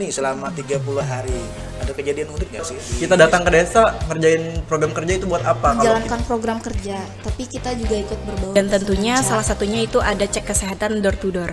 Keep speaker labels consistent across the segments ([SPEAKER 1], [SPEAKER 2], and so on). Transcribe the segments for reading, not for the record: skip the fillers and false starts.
[SPEAKER 1] Nih selama 30 hari ada kejadian unik nggak sih?
[SPEAKER 2] Kita datang ke desa ngerjain program kerja itu buat apa?
[SPEAKER 3] Menjalankan program kerja, tapi kita juga ikut berbau.
[SPEAKER 4] Dan tentunya salah satunya itu ada cek kesehatan door to door.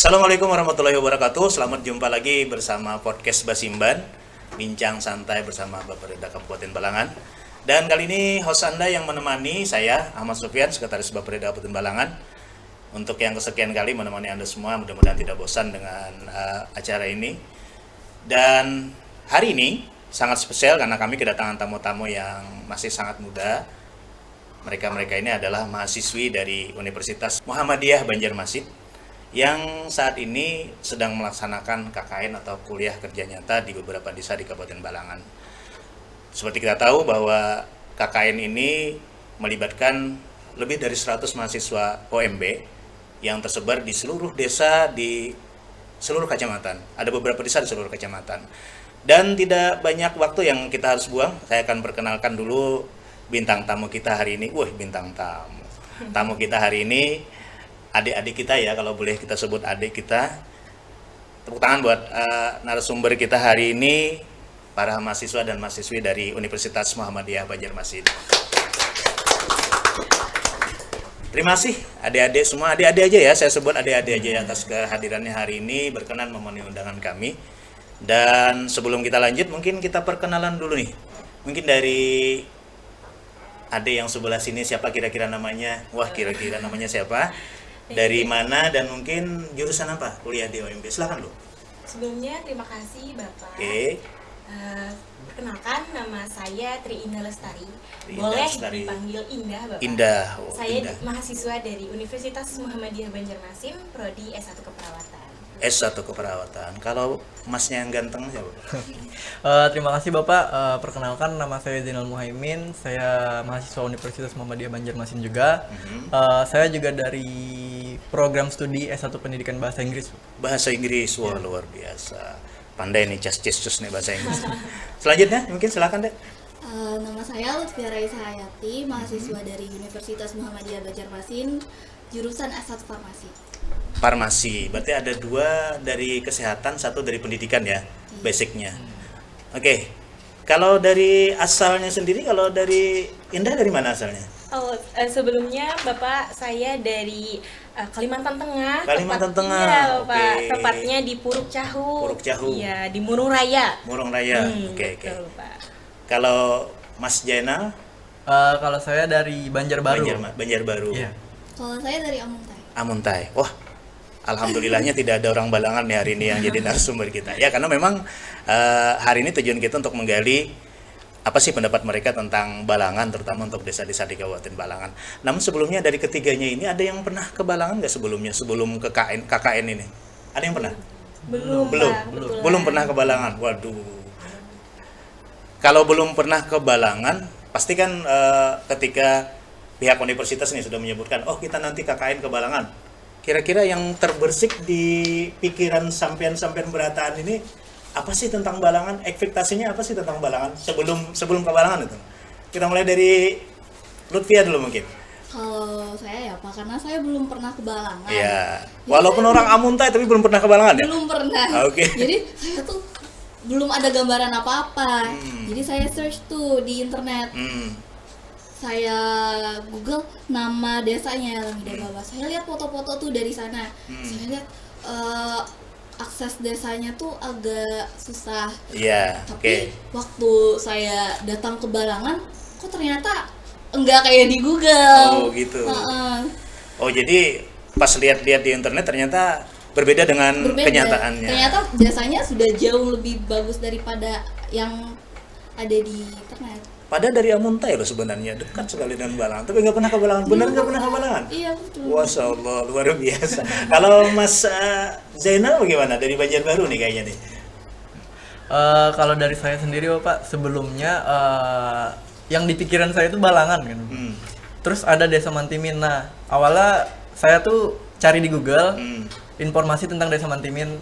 [SPEAKER 1] Assalamualaikum warahmatullahi wabarakatuh. Selamat jumpa lagi bersama podcast Basimban, bincang santai bersama Bapak Reda Kabupaten Balangan. Dan kali ini host Anda yang menemani saya, Ahmad Sofyan, Sekretaris Bapak Reda Kabupaten Balangan. Untuk yang kesekian kali menemani Anda semua, mudah-mudahan tidak bosan dengan acara ini. Dan hari ini sangat spesial karena kami kedatangan tamu-tamu yang masih sangat muda. Mereka ini adalah mahasiswi dari Universitas Muhammadiyah Banjarmasin yang saat ini sedang melaksanakan KKN atau kuliah kerja nyata di beberapa desa di Kabupaten Balangan. Seperti kita tahu bahwa KKN ini melibatkan lebih dari 100 mahasiswa OMB yang tersebar di seluruh desa di seluruh kecamatan. Ada beberapa desa di seluruh kecamatan. Dan tidak banyak waktu yang kita harus buang. Saya akan perkenalkan dulu bintang tamu kita hari ini. Bintang tamu. Tamu kita hari ini adik-adik kita ya, kalau boleh kita sebut adik kita. Tepuk tangan buat narasumber kita hari ini, para mahasiswa dan mahasiswi dari Universitas Muhammadiyah Banjarmasin. Terima kasih adik-adik semua, adik-adik aja ya, saya sebut adik-adik aja atas kehadirannya hari ini, berkenan memenuhi undangan kami. Dan sebelum kita lanjut, mungkin kita perkenalan dulu nih. Mungkin dari adik yang sebelah sini, siapa kira-kira namanya? Kira-kira namanya siapa? Dari mana dan mungkin jurusan apa kuliah di OMB? Silakan loh.
[SPEAKER 4] Sebelumnya terima kasih Bapak.
[SPEAKER 1] Oke.
[SPEAKER 4] Perkenalkan, nama saya Tri Indah Lestari.
[SPEAKER 1] Indah
[SPEAKER 4] Boleh
[SPEAKER 1] Lestari.
[SPEAKER 4] dipanggil Indah Bapak.
[SPEAKER 1] Indah.
[SPEAKER 4] Saya
[SPEAKER 1] Indah.
[SPEAKER 4] mahasiswa dari Universitas Muhammadiyah Banjarmasin, prodi S1 Keperawatan.
[SPEAKER 1] S1 Keperawatan. Kalau masnya yang ganteng siapa?
[SPEAKER 2] Terima kasih Bapak. Perkenalkan, nama saya Zainal Muhaimin. Saya mahasiswa Universitas Muhammadiyah Banjarmasin juga. Saya juga dari program studi S1 Pendidikan Bahasa Inggris.
[SPEAKER 1] Bahasa Inggris, wah luar biasa. Pandai nih, cus nih bahasa Inggris. Selanjutnya mungkin silakan deh.
[SPEAKER 3] Nama saya Lutfia Raisa Hayati, mahasiswa dari Universitas Muhammadiyah Banjarmasin, jurusan S1 Farmasi.
[SPEAKER 1] Farmasi, berarti ada 2 dari kesehatan, 1 dari pendidikan ya, basicnya. Oke, kalau dari asalnya sendiri, kalau dari Indah dari mana asalnya?
[SPEAKER 4] Sebelumnya Bapak, saya dari Kalimantan Tengah.
[SPEAKER 1] Kalimantan Tengah,
[SPEAKER 4] Iya Bapak,
[SPEAKER 1] oke.
[SPEAKER 4] tepatnya di Puruk Cahu.
[SPEAKER 1] Puruk Cahu.
[SPEAKER 4] Iya, di Murung Raya.
[SPEAKER 1] Murung Raya, oke.
[SPEAKER 4] Betul, Pak.
[SPEAKER 1] Kalau Mas Jainal,
[SPEAKER 2] Kalau saya dari Banjarbaru.
[SPEAKER 1] Banjarbaru.
[SPEAKER 2] Iya.
[SPEAKER 3] Kalau saya dari Amuntai.
[SPEAKER 1] Amuntai. Wah, alhamdulillahnya tidak ada orang Balangan nih hari ini yang jadi narasumber kita. Ya, karena memang hari ini tujuan kita untuk menggali apa sih pendapat mereka tentang Balangan, terutama untuk desa-desa di Kabupaten Balangan. Namun sebelumnya dari ketiganya ini ada yang pernah ke Balangan nggak sebelumnya, sebelum ke KKN ini? Ada yang pernah?
[SPEAKER 4] Belum,
[SPEAKER 1] Belum.
[SPEAKER 4] Pak, kebetulan.
[SPEAKER 1] Belum pernah ke Balangan. Waduh. Kalau belum pernah ke Balangan, pasti kan ketika pihak universitas nih sudah menyebutkan, oh kita nanti KKN ke Balangan. Kira-kira yang terbersih di pikiran sampean berataan ini apa sih tentang Balangan? Ekspektasinya apa sih tentang Balangan sebelum ke Balangan itu? Kita mulai dari Lutfia dulu mungkin.
[SPEAKER 3] Kalau saya ya Pak, karena saya belum pernah ke Balangan.
[SPEAKER 1] Iya. Walaupun orang Amuntai tapi belum pernah ke Balangan ya?
[SPEAKER 3] Belum pernah.
[SPEAKER 1] Oke.
[SPEAKER 3] Jadi saya tuh belum ada gambaran apa-apa. Jadi saya search tuh di internet. Saya Google nama desanya Lamida Bawa. Saya lihat foto-foto tuh dari sana. Saya lihat akses desanya tuh agak susah.
[SPEAKER 1] Iya,
[SPEAKER 3] Tapi waktu saya datang ke Balangan, kok ternyata enggak kayak di Google.
[SPEAKER 1] Oh, gitu.
[SPEAKER 3] Heeh.
[SPEAKER 1] Oh, jadi pas lihat-lihat di internet ternyata berbeda dengan
[SPEAKER 3] Berbeda.
[SPEAKER 1] kenyataannya.
[SPEAKER 3] Ternyata jasanya sudah jauh lebih bagus daripada yang ada di internet.
[SPEAKER 1] Padahal dari Amuntai loh sebenarnya, dekat sekali dengan Balangan, tapi nggak pernah ke Balangan. Benar nggak pernah ke Balangan?
[SPEAKER 3] Iya betul.
[SPEAKER 1] Masya Allah, luar biasa. Kalau Mas Zainal bagaimana? Dari Banjarbaru nih kayaknya nih.
[SPEAKER 2] Kalau dari saya sendiri Bapak, sebelumnya yang di pikiran saya itu Balangan kan. Terus ada Desa Mantimin. Nah, awalnya saya tuh cari di Google informasi tentang Desa Mantimin.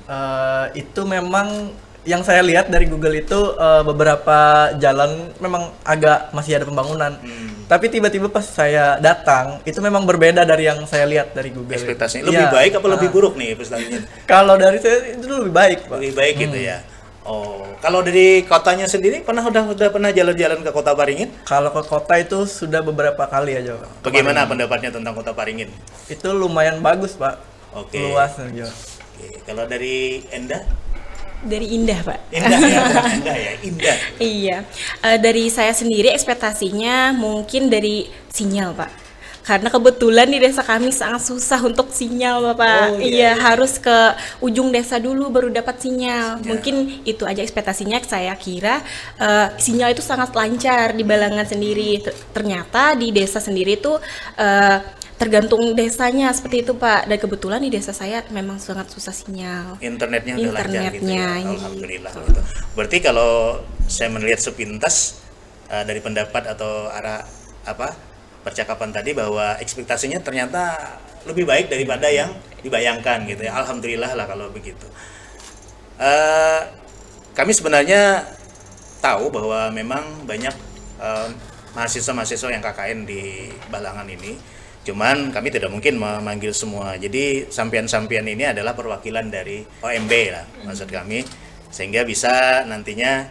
[SPEAKER 2] Itu memang yang saya lihat dari Google itu beberapa jalan memang agak masih ada pembangunan. Tapi tiba-tiba pas saya datang, itu memang berbeda dari yang saya lihat dari Google.
[SPEAKER 1] Ekspektasinya lebih baik apa lebih buruk nih prestasinya?
[SPEAKER 2] Kalau dari saya itu lebih baik, Pak.
[SPEAKER 1] Lebih baik gitu ya. Oh, kalau dari kotanya sendiri udah pernah jalan-jalan ke Kota Paringin?
[SPEAKER 2] Kalau ke kota itu sudah beberapa kali aja, Pak.
[SPEAKER 1] Bagaimana pendapatnya tentang Kota Paringin?
[SPEAKER 2] Itu lumayan bagus, Pak.
[SPEAKER 1] Oke.
[SPEAKER 2] Luas ya.
[SPEAKER 1] Oke. Kalau dari Enda?
[SPEAKER 4] Dari Indah, Pak.
[SPEAKER 1] Indah ya, Indah ya, Indah.
[SPEAKER 4] Iya. Dari saya sendiri ekspektasinya mungkin dari sinyal, Pak. Karena kebetulan di desa kami sangat susah untuk sinyal, Bapak.
[SPEAKER 1] Oh, iya.
[SPEAKER 4] Harus ke ujung desa dulu baru dapat sinyal. Mungkin itu aja ekspektasinya. Saya kira sinyal itu sangat lancar di Balangan sendiri. Ternyata di desa sendiri itu tergantung desanya seperti itu, Pak. Dan kebetulan di desa saya memang sangat susah sinyal.
[SPEAKER 1] Internetnya udah lancar gitu ya.
[SPEAKER 4] Internetnya,
[SPEAKER 1] Alhamdulillah
[SPEAKER 4] gitu.
[SPEAKER 1] gitu. Berarti kalau saya melihat sepintas dari pendapat atau arah percakapan tadi bahwa ekspektasinya ternyata lebih baik daripada yang dibayangkan gitu ya. Alhamdulillah lah kalau begitu. Kami sebenarnya tahu bahwa memang banyak mahasiswa-mahasiswa yang KKN di Balangan ini. Cuman kami tidak mungkin memanggil semua. Jadi sampian-sampian ini adalah perwakilan dari OMB lah maksud kami, sehingga bisa nantinya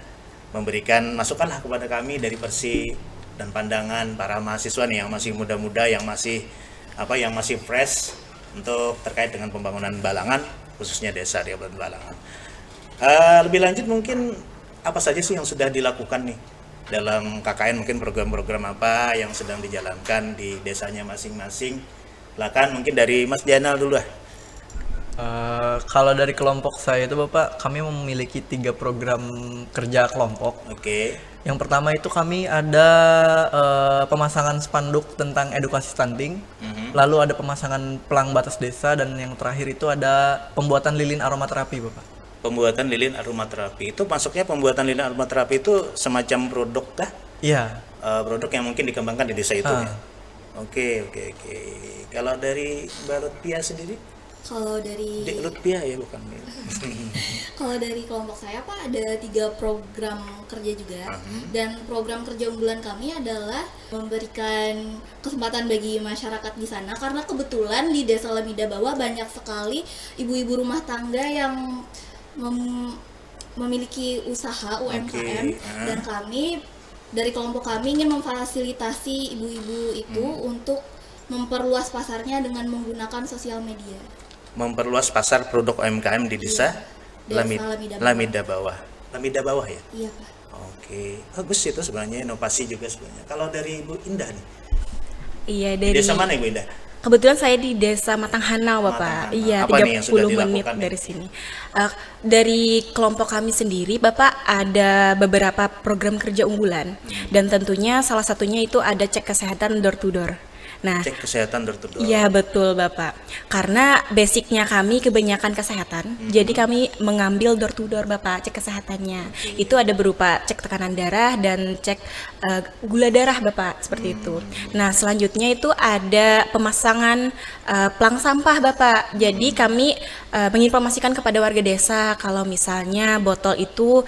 [SPEAKER 1] memberikan masukan lah kepada kami dari versi dan pandangan para mahasiswa nih yang masih muda-muda, yang masih fresh untuk terkait dengan pembangunan Balangan, khususnya desa di Kabupaten Balangan. Lebih lanjut mungkin apa saja sih yang sudah dilakukan nih dalam KKN, mungkin program-program apa yang sedang dijalankan di desanya masing-masing. Silakan mungkin dari Mas Dianal dulu lah.
[SPEAKER 2] Kalau dari kelompok saya itu, Bapak, kami memiliki 3 program kerja kelompok.
[SPEAKER 1] Oke.
[SPEAKER 2] Yang pertama itu kami ada pemasangan spanduk tentang edukasi stunting, lalu ada pemasangan pelang batas desa, dan yang terakhir itu ada pembuatan lilin aromaterapi, Bapak.
[SPEAKER 1] Pembuatan lilin aromaterapi itu masuknya pembuatan lilin aromaterapi itu semacam produk kah?
[SPEAKER 2] Iya.
[SPEAKER 1] Produk yang mungkin dikembangkan di desa itu ya? Oke. Kalau dari Mbak Lutfia sendiri?
[SPEAKER 3] Kalau dari
[SPEAKER 1] Dek Lutfia ya bukan?
[SPEAKER 3] Kalau dari kelompok saya, Pak, ada 3 program kerja juga. Dan program kerja unggulan kami adalah memberikan kesempatan bagi masyarakat di sana, karena kebetulan di Desa Lamida Bawah banyak sekali ibu-ibu rumah tangga yang memiliki usaha UMKM. Dan kami dari kelompok kami ingin memfasilitasi ibu-ibu itu untuk memperluas pasarnya dengan menggunakan sosial media.
[SPEAKER 1] Memperluas pasar produk UMKM di desa Lamida Bawah. Lamida Bawah ya?
[SPEAKER 3] Iya, Pak.
[SPEAKER 1] Oke, bagus itu sebenarnya, inovasi juga sebenarnya. Kalau dari Ibu Indah nih,
[SPEAKER 4] Iya,
[SPEAKER 1] di
[SPEAKER 4] dari
[SPEAKER 1] desa mana Ibu Indah?
[SPEAKER 4] Kebetulan saya di Desa Matanghanau,
[SPEAKER 1] Matanghanau.
[SPEAKER 4] Bapak. Iya,
[SPEAKER 1] Apa nih yang sudah
[SPEAKER 4] 30 menit
[SPEAKER 1] dilakukan nih?
[SPEAKER 4] dari sini. Dari kelompok kami sendiri, Bapak, ada beberapa program kerja unggulan. Dan tentunya salah satunya itu ada cek kesehatan door to door. Nah,
[SPEAKER 1] Cek kesehatan door to door.
[SPEAKER 4] iya betul, Bapak. Karena basicnya kami kebanyakan kesehatan, jadi kami mengambil door to door, Bapak, cek kesehatannya. Itu ada berupa cek tekanan darah dan cek gula darah, Bapak, seperti itu. Nah, selanjutnya itu ada pemasangan pelang sampah, Bapak. Jadi kami menginformasikan kepada warga desa kalau misalnya botol itu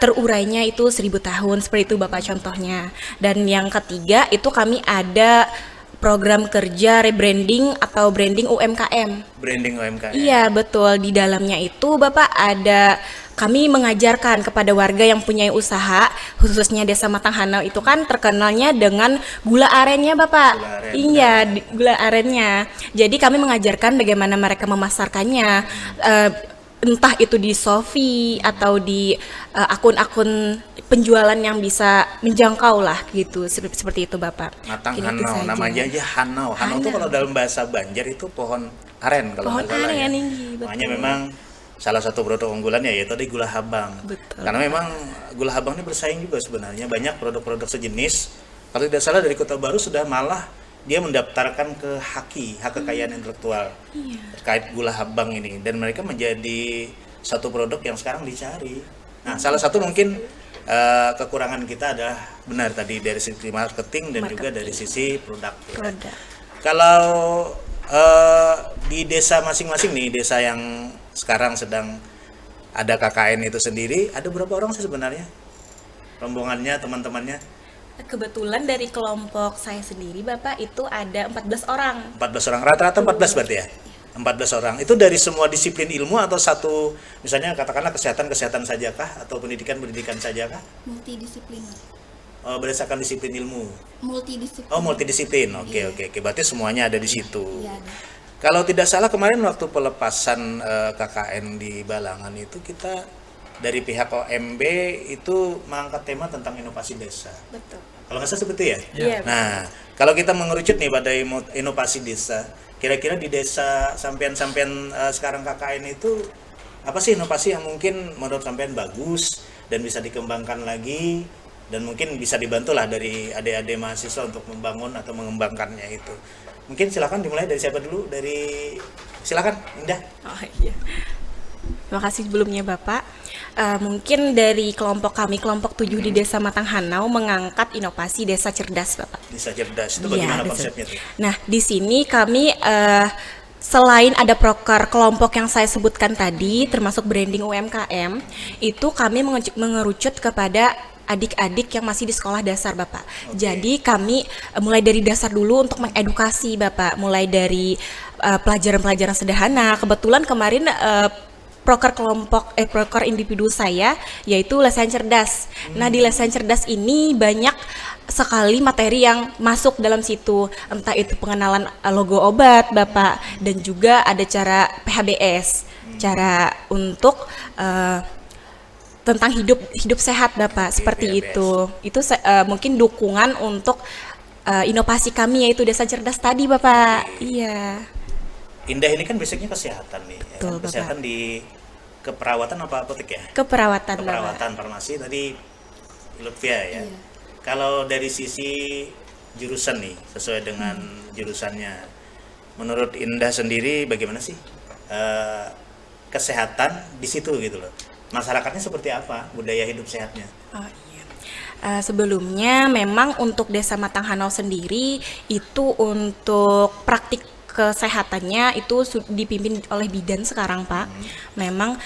[SPEAKER 4] terurainya itu 1000 tahun, seperti itu, Bapak, contohnya. Dan yang ketiga itu kami ada program kerja rebranding atau branding UMKM.
[SPEAKER 1] Branding UMKM.
[SPEAKER 4] Iya, betul. Di dalamnya itu, Bapak, ada kami mengajarkan kepada warga yang punya usaha, khususnya Desa Matanghanau itu kan terkenalnya dengan gula arennya, Bapak.
[SPEAKER 1] Gula aren,
[SPEAKER 4] Iya, gula arennya. Jadi kami mengajarkan bagaimana mereka memasarkannya. Entah itu di Shopee atau di akun-akun penjualan yang bisa menjangkau lah gitu, seperti itu, Bapak.
[SPEAKER 1] Matanghanau,
[SPEAKER 4] Gitu saja.
[SPEAKER 1] namanya aja Hanau. Hanau itu kalau dalam bahasa Banjar itu pohon aren kalau
[SPEAKER 4] Pohon
[SPEAKER 1] nggak salah ya.
[SPEAKER 4] aren ini, betul.
[SPEAKER 1] Makanya memang salah satu produk unggulannya yaitu tadi gula habang.
[SPEAKER 4] Betul.
[SPEAKER 1] Karena memang gula habang ini bersaing juga sebenarnya, banyak produk-produk sejenis. Kalau tidak salah dari Kota Baru sudah malah dia mendaftarkan ke HAKI, hak kekayaan intelektual, terkait gula habang ini, dan mereka menjadi satu produk yang sekarang dicari. Nah, salah satu mungkin kekurangan kita adalah benar tadi dari sisi marketing dan juga dari sisi produk. Ya.
[SPEAKER 4] Produk.
[SPEAKER 1] Kalau di desa masing-masing nih, desa yang sekarang sedang ada KKN itu sendiri, ada berapa orang sih sebenarnya? Rombongannya, teman-temannya?
[SPEAKER 4] Kebetulan dari kelompok saya sendiri Bapak itu ada 14 orang.
[SPEAKER 1] 14 orang, rata-rata 14 berarti ya? 14 orang. Itu dari semua disiplin ilmu atau satu, misalnya katakanlah kesehatan sajakah atau pendidikan sajakah?
[SPEAKER 3] Multidisipliner.
[SPEAKER 1] Oh, berdasarkan disiplin ilmu.
[SPEAKER 3] Multidisipliner.
[SPEAKER 1] Oh, multidisiplin. Oke. Berarti semuanya ada di situ.
[SPEAKER 3] Iya, ada.
[SPEAKER 1] Kalau tidak salah kemarin waktu pelepasan KKN di Balangan itu kita dari pihak OMB itu mengangkat tema tentang inovasi desa.
[SPEAKER 4] Betul.
[SPEAKER 1] Kalau nggak salah seperti ya?
[SPEAKER 4] Iya.
[SPEAKER 1] Nah, kalau kita mengerucut nih pada inovasi desa, kira-kira di desa sampean sekarang KKN itu apa sih inovasi yang mungkin menurut sampean bagus dan bisa dikembangkan lagi dan mungkin bisa dibantu lah dari adik-adik mahasiswa untuk membangun atau mengembangkannya itu. Mungkin silakan dimulai dari siapa dulu? Silakan Indah.
[SPEAKER 4] Oh iya. Terima kasih sebelumnya Bapak. Mungkin dari kelompok kami, kelompok 7 di Desa Matang Hanau mengangkat inovasi desa cerdas, Bapak.
[SPEAKER 1] Desa cerdas itu
[SPEAKER 4] Iya,
[SPEAKER 1] bagaimana
[SPEAKER 4] desa-
[SPEAKER 1] konsepnya tuh?
[SPEAKER 4] Nah, di sini kami selain ada proker kelompok yang saya sebutkan tadi, termasuk branding UMKM, itu kami mengerucut kepada adik-adik yang masih di sekolah dasar, Bapak. Jadi kami mulai dari dasar dulu untuk mengedukasi, Bapak. Mulai dari pelajaran-pelajaran sederhana. Kebetulan kemarin proker individu saya yaitu lesan cerdas. Nah, di lesan cerdas ini banyak sekali materi yang masuk dalam situ, entah itu pengenalan logo obat, Bapak, dan juga ada cara PHBS, cara untuk tentang hidup sehat, Bapak, seperti
[SPEAKER 1] PHBS.
[SPEAKER 4] itu mungkin dukungan untuk inovasi kami yaitu desa cerdas tadi, Bapak. Iya.
[SPEAKER 1] Indah ini kan basicnya kesehatan nih, ya
[SPEAKER 4] Betul,
[SPEAKER 1] kan? Kesehatan di keperawatan apa apotek ya?
[SPEAKER 4] Keperawatan, Bapak.
[SPEAKER 1] Keperawatan farmasi tadi Lutfia ya.
[SPEAKER 3] Iya.
[SPEAKER 1] Kalau dari sisi jurusan nih, sesuai dengan jurusannya, menurut Indah sendiri bagaimana sih kesehatan di situ gitu loh? Masyarakatnya seperti apa budaya hidup sehatnya?
[SPEAKER 4] Oh iya. Sebelumnya memang untuk Desa Matang Hanau sendiri itu untuk praktik kesehatannya itu dipimpin oleh bidan sekarang, Pak. Memang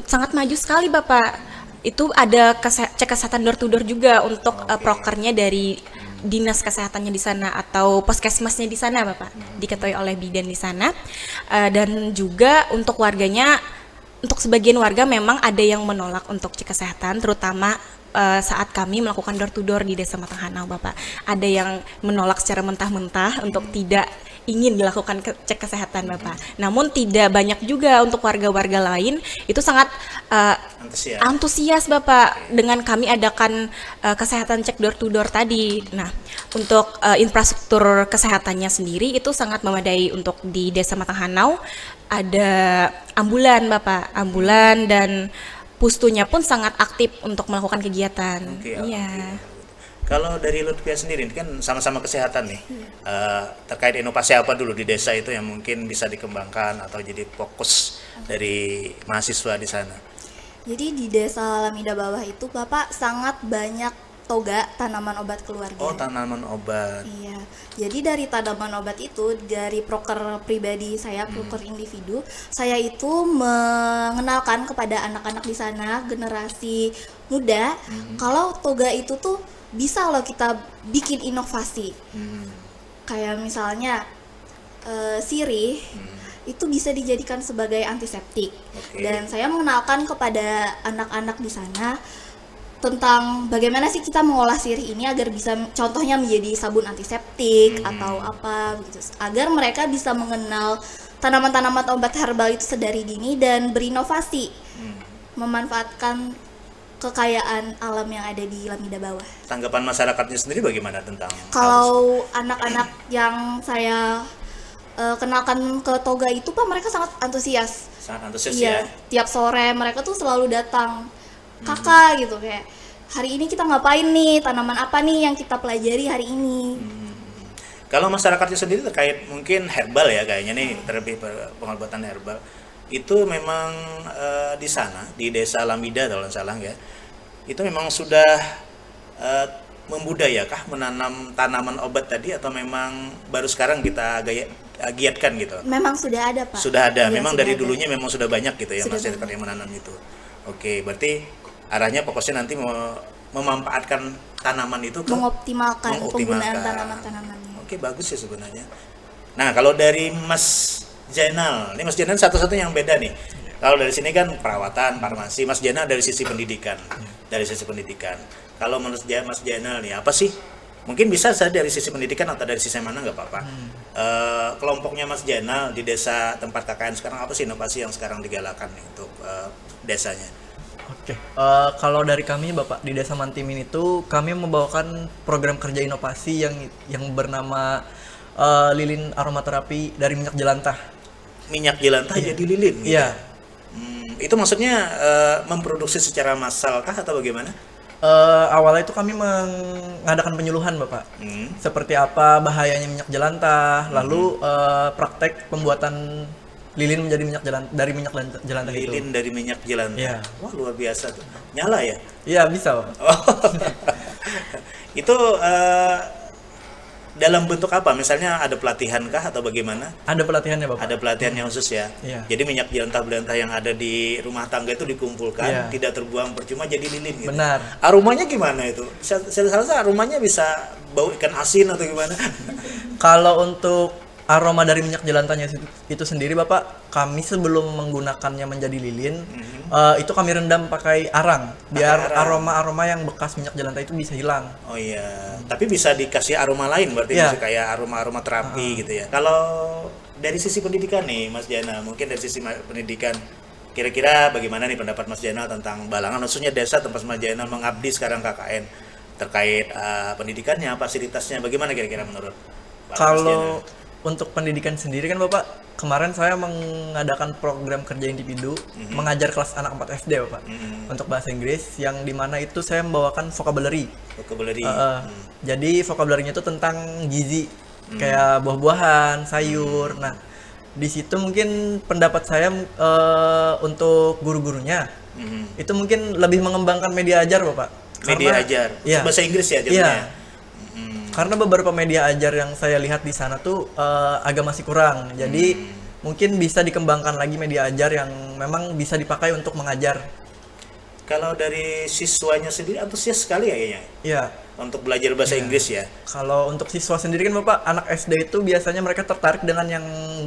[SPEAKER 4] sangat maju sekali, Bapak. Itu ada cek kesehatan door to door juga untuk prokernya dari dinas kesehatannya di sana atau puskesmasnya di sana, Bapak. Diketuai oleh bidan di sana. Dan juga untuk warganya, untuk sebagian warga memang ada yang menolak untuk cek kesehatan, terutama saat kami melakukan door to door di Desa Matang Hanau, Bapak. Ada yang menolak secara mentah-mentah untuk tidak ingin dilakukan cek kesehatan, Bapak. Namun tidak banyak juga untuk warga-warga lain itu sangat antusias, Bapak, dengan kami adakan kesehatan cek door to door tadi. Nah, untuk infrastruktur kesehatannya sendiri itu sangat memadai untuk di Desa Matang Hanau. Ada ambulan, Bapak, ambulan dan pustunya pun sangat aktif untuk melakukan kegiatan. Iya.
[SPEAKER 1] Kalau dari Lutfia sendiri, ini kan sama-sama kesehatan nih, terkait inovasi apa dulu di desa itu yang mungkin bisa dikembangkan atau jadi fokus dari mahasiswa di sana?
[SPEAKER 3] Jadi di Desa Lamida Bawah itu Bapak sangat banyak toga tanaman obat keluarga.
[SPEAKER 1] Oh, tanaman obat.
[SPEAKER 3] Iya, jadi dari tanaman obat itu, dari proker pribadi saya, proker individu, saya itu mengenalkan kepada anak-anak di sana, generasi muda, kalau toga itu tuh bisa loh kita bikin inovasi. Kayak misalnya sirih, itu bisa dijadikan sebagai antiseptik.
[SPEAKER 1] Oke.
[SPEAKER 3] Dan saya mengenalkan kepada anak-anak di sana tentang bagaimana sih kita mengolah sirih ini agar bisa contohnya menjadi sabun antiseptik atau apa begitu, agar mereka bisa mengenal tanaman-tanaman obat herbal itu sedari dini dan berinovasi memanfaatkan kekayaan alam yang ada di Lamida Bawah.
[SPEAKER 1] Tanggapan masyarakatnya sendiri bagaimana tentang hal
[SPEAKER 3] Kalau anak-anak yang saya kenalkan ke toga itu, Pak, mereka sangat antusias.
[SPEAKER 1] tersebut? Sangat antusias
[SPEAKER 3] Iya,
[SPEAKER 1] ya.
[SPEAKER 3] tiap sore mereka tuh selalu datang, kakak gitu, kayak hari ini kita ngapain nih, tanaman apa nih yang kita pelajari hari ini.
[SPEAKER 1] Kalau masyarakatnya sendiri terkait mungkin herbal ya kayaknya nih, terlebih pengobatan herbal itu memang di sana di Desa Lamida kalau nggak salah ya, itu memang sudah membudayakah menanam tanaman obat tadi atau memang baru sekarang kita giatkan gitu?
[SPEAKER 3] Memang sudah ada, Pak.
[SPEAKER 1] Sudah ada,
[SPEAKER 3] Iya,
[SPEAKER 1] memang
[SPEAKER 3] sudah
[SPEAKER 1] dari
[SPEAKER 3] ada.
[SPEAKER 1] dulunya memang sudah banyak gitu ya
[SPEAKER 3] Sudah
[SPEAKER 1] masyarakat
[SPEAKER 3] banyak.
[SPEAKER 1] yang menanam itu. Oke, berarti arahnya fokusnya nanti memanfaatkan tanaman itu ke
[SPEAKER 3] Mengoptimalkan penggunaan
[SPEAKER 1] mengoptimalkan.
[SPEAKER 3] tanaman-tanamannya.
[SPEAKER 1] Oke, bagus ya sebenarnya. Nah, kalau dari Mas Jainal, ini Mas Jainal satu-satunya yang beda nih. Kalau dari sini kan perawatan, farmasi, Mas Jainal dari sisi pendidikan. Dari sisi pendidikan. Kalau menurut Mas Jainal nih, apa sih? Mungkin bisa saya dari sisi pendidikan atau dari sisi mana nggak apa-apa. Kelompoknya Mas Jainal di desa tempat KKN sekarang apa sih inovasi yang sekarang digalakan nih untuk desanya?
[SPEAKER 2] Oke, kalau dari kami Bapak di Desa Mantimin itu kami membawakan program kerja inovasi yang bernama lilin aromaterapi dari minyak jelantah.
[SPEAKER 1] Minyak jelantah jadi lilin gitu?
[SPEAKER 2] Iya.
[SPEAKER 1] Itu maksudnya memproduksi secara massal kah atau bagaimana?
[SPEAKER 2] Awalnya itu kami mengadakan penyuluhan Bapak. Seperti apa bahayanya minyak jelantah, lalu praktek pembuatan lilin menjadi minyak dari minyak jelantah itu.
[SPEAKER 1] Lilin dari minyak jelantah.
[SPEAKER 2] Iya.
[SPEAKER 1] Wah, luar biasa tuh. Nyala ya?
[SPEAKER 2] Iya, bisa Bapak.
[SPEAKER 1] Oh. Itu dalam bentuk apa? Misalnya ada pelatihan kah atau bagaimana?
[SPEAKER 2] Ada pelatihannya Bapak.
[SPEAKER 1] Ada pelatihannya khusus ya.
[SPEAKER 2] Iya.
[SPEAKER 1] Jadi minyak jelantah-belantah yang ada di rumah tangga itu dikumpulkan,
[SPEAKER 2] Iya.
[SPEAKER 1] tidak terbuang percuma jadi lilin gitu.
[SPEAKER 2] Benar.
[SPEAKER 1] Aromanya gimana itu? Saya rasa aromanya bisa bau ikan asin atau gimana?
[SPEAKER 2] Kalau untuk aroma dari minyak jelantahnya itu sendiri Bapak, kami sebelum menggunakannya menjadi lilin, itu kami rendam pakai arang, biar
[SPEAKER 1] arang.
[SPEAKER 2] aroma-aroma yang bekas minyak jelantah itu bisa hilang.
[SPEAKER 1] Oh iya, tapi bisa dikasih aroma lain berarti
[SPEAKER 2] Iya.
[SPEAKER 1] bisa kayak aroma-aroma terapi gitu ya. Kalau dari sisi pendidikan nih Mas Jana, mungkin dari sisi pendidikan kira-kira bagaimana nih pendapat Mas Jana tentang Balangan, khususnya desa tempat Mas Jana mengabdi sekarang KKN terkait pendidikannya, fasilitasnya, bagaimana kira-kira menurut Pak Mas Jana?
[SPEAKER 2] Kalau untuk pendidikan sendiri kan Bapak, kemarin saya mengadakan program kerja individu, mengajar kelas anak 4 SD Bapak, untuk bahasa Inggris, yang dimana itu saya membawakan vocabulary.
[SPEAKER 1] Vocabulary.
[SPEAKER 2] Jadi vocabulary-nya itu tentang gizi, kayak buah-buahan, sayur. Nah, di situ mungkin pendapat saya untuk guru-gurunya, itu mungkin lebih mengembangkan media ajar Bapak.
[SPEAKER 1] Media ajar.
[SPEAKER 2] Iya.
[SPEAKER 1] Bahasa Inggris ya jadinya.
[SPEAKER 2] Iya. Karena beberapa media ajar yang saya lihat di sana tuh agak masih kurang. Jadi mungkin bisa dikembangkan lagi media ajar yang memang bisa dipakai untuk mengajar.
[SPEAKER 1] Kalau dari siswanya sendiri antusias sekali ya kayaknya
[SPEAKER 2] Iya.
[SPEAKER 1] untuk belajar bahasa Inggris ya.
[SPEAKER 2] Kalau untuk siswa sendiri kan Bapak, anak SD itu biasanya mereka tertarik dengan yang